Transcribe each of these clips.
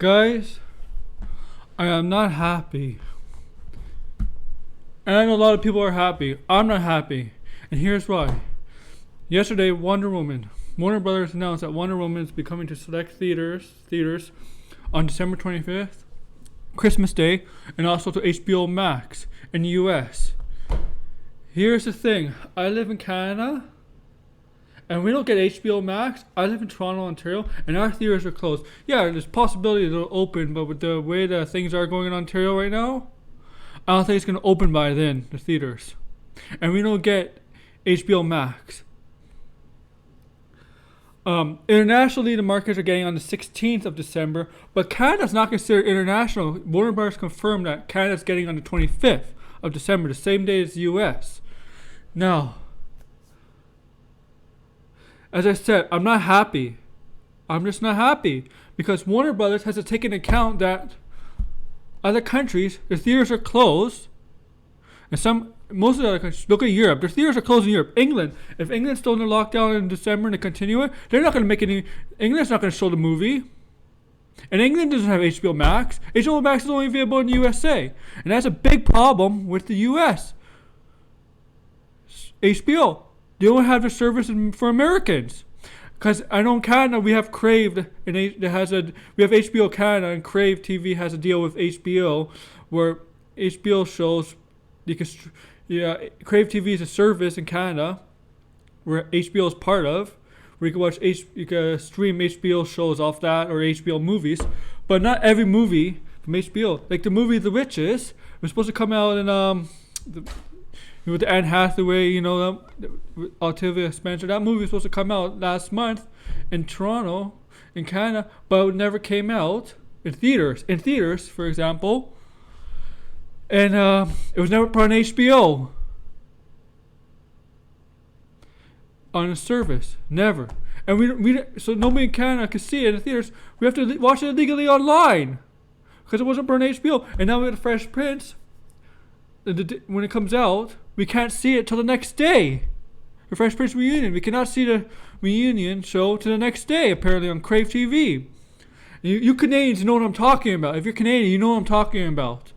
Guys, I am not happy. And I know a lot of people are happy. I'm not happy. And here's why. Yesterday, Warner Brothers announced that Wonder Woman is becoming to select theaters on December 25th, Christmas Day, and also to HBO Max in the US. Here's the thing. I live in Canada, and we don't get HBO Max. I live in Toronto, Ontario, and our theaters are closed. Yeah, there's possibility they'll open, but with the way that things are going in Ontario right now, I don't think it's going to open by then, the theaters. And we don't get HBO Max. Internationally, the markets are getting on the 16th of December, but Canada's not considered international. Warner Bros. Confirmed that Canada's getting on the 25th of December, the same day as the US. Now, as I said, I'm not happy. I'm just not happy because Warner Brothers has to take into account that other countries, their theaters are closed, and most of the other countries, look at Europe, their theaters are closed in Europe. England, if England's still in the lockdown in December and they continue it, they're not going to make any, England's not going to show the movie. And England doesn't have HBO Max. HBO Max is only available in the USA. And that's a big problem with the US. HBO, they don't have the service for Americans. Because I know in Canada we have Crave, and we have HBO Canada, and Crave TV has a deal with HBO where HBO shows Crave TV is a service in Canada where HBO is part of, where you can stream HBO shows off that or HBO movies, but not every movie from HBO. Like the movie The Witches was supposed to come out in with Anne Hathaway, Octavia Spencer. That movie was supposed to come out last month in Toronto, in Canada, but it never came out in theaters. In theaters, for example, and it was never put on HBO on a service, never. And so nobody in Canada could see it in the theaters. We have to watch it illegally online because it wasn't put on HBO. And now we have the Fresh Prince. When it comes out, we can't see it till the next day. The Fresh Prince reunion. We cannot see the reunion show till the next day, apparently, on Crave TV. You Canadians know what I'm talking about. If you're Canadian, you know what I'm talking about.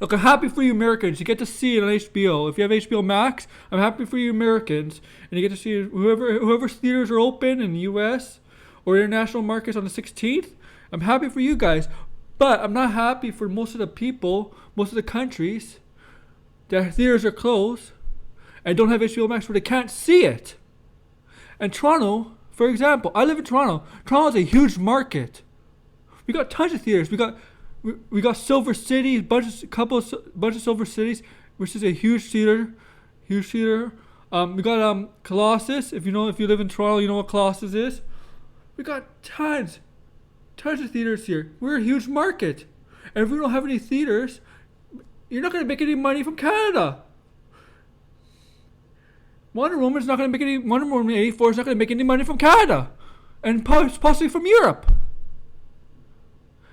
Look, I'm happy for you Americans. You get to see it on HBO. If you have HBO Max, I'm happy for you Americans. And you get to see whoever's theaters are open in the US or international markets on the 16th. I'm happy for you guys. But I'm not happy for most of the people, most of the countries, their theaters are closed and don't have HBO Max where they can't see it. And Toronto, for example, I live in Toronto. Toronto's a huge market. We got tons of theaters. We got Silver City, bunch of Silver Cities, which is a huge theater. We got Colossus. If you live in Toronto, you know what Colossus is. We got tons of theaters here. We're a huge market. And if we don't have any theaters, you're not going to make any money from Canada. Wonder Woman 84 is not going to make any money from Canada. And possibly from Europe.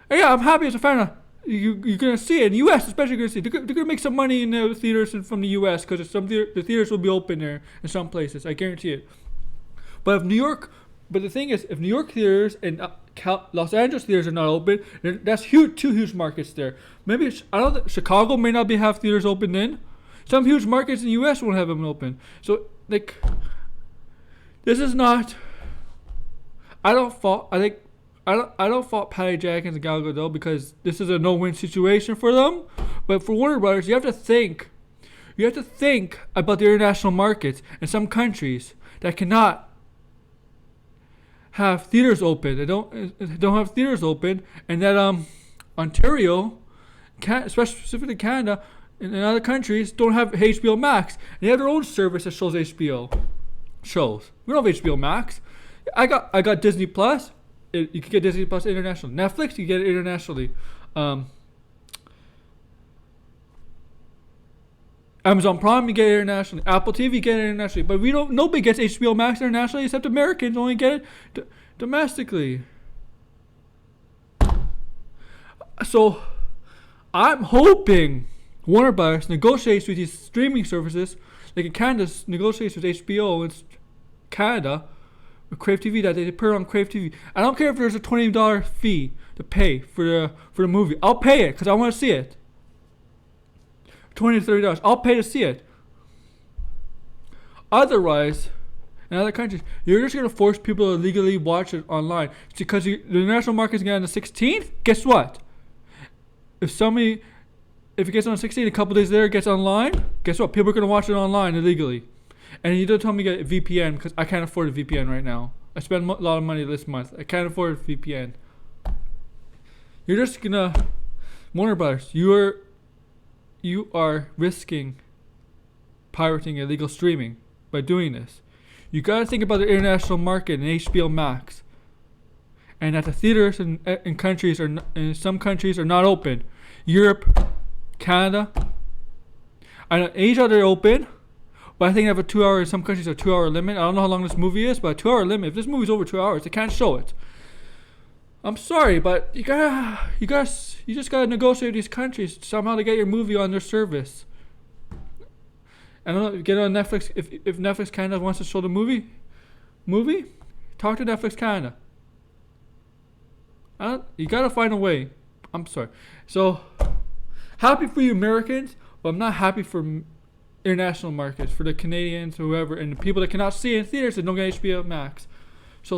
And yeah, I'm happy as a fan of you're going to see it. In the US especially, you're going to see it. They're going to make some money in the theaters from the US because the theaters will be open there in some places. I guarantee it. But the thing is, if New York theaters and Los Angeles theaters are not open, that's two huge markets there. Maybe Chicago may not have theaters open then. Some huge markets in the U.S. won't have them open. So this is not. I don't fault Patty Jenkins and Gal Gadot because this is a no-win situation for them. But for Warner Brothers, you have to think. You have to think about the international markets and some countries that cannot have theaters open. They don't have theaters open, and that Ontario, specifically Canada, and other countries don't have HBO Max. They have their own service that shows HBO shows. We don't have HBO Max. I got Disney Plus. You can get Disney Plus internationally. Netflix, you get it internationally. Amazon Prime, you get it internationally. Apple TV, you get it internationally. But nobody gets HBO Max internationally except Americans only get it domestically. So, I'm hoping Warner Bros. Negotiates with these streaming services, like in Canada, negotiates with HBO in Canada, Crave TV that they put it on Crave TV. I don't care if there's a $20 fee to pay for the movie. I'll pay it because I want to see it. $20 to $30. I'll pay to see it. Otherwise, in other countries, you're just gonna force people to legally watch it online because the international market is getting on the 16th. Guess what? If it gets on the 16th, a couple days later it gets online. Guess what? People are gonna watch it online illegally. And you don't tell me to get a VPN because I can't afford a VPN right now. I spend a lot of money this month. I can't afford a VPN. You're just gonna, Warner Brothers. You are risking pirating illegal streaming by doing this. You gotta think about the international market and HBO Max, and that the theaters in some countries are not open. Europe, Canada, I know Asia they're open, but I think they have a 2 hour. In some countries a 2 hour limit. I don't know how long this movie is, but a 2 hour limit. If this movie's over 2 hours, they can't show it. I'm sorry, but you just gotta negotiate with these countries somehow to get your movie on their service. I don't know, get it on Netflix. If Netflix Canada wants to show the movie, talk to Netflix Canada. You gotta find a way. I'm sorry. So happy for you Americans, but I'm not happy for international markets, for the Canadians, whoever, and the people that cannot see it in theaters and don't get HBO Max. So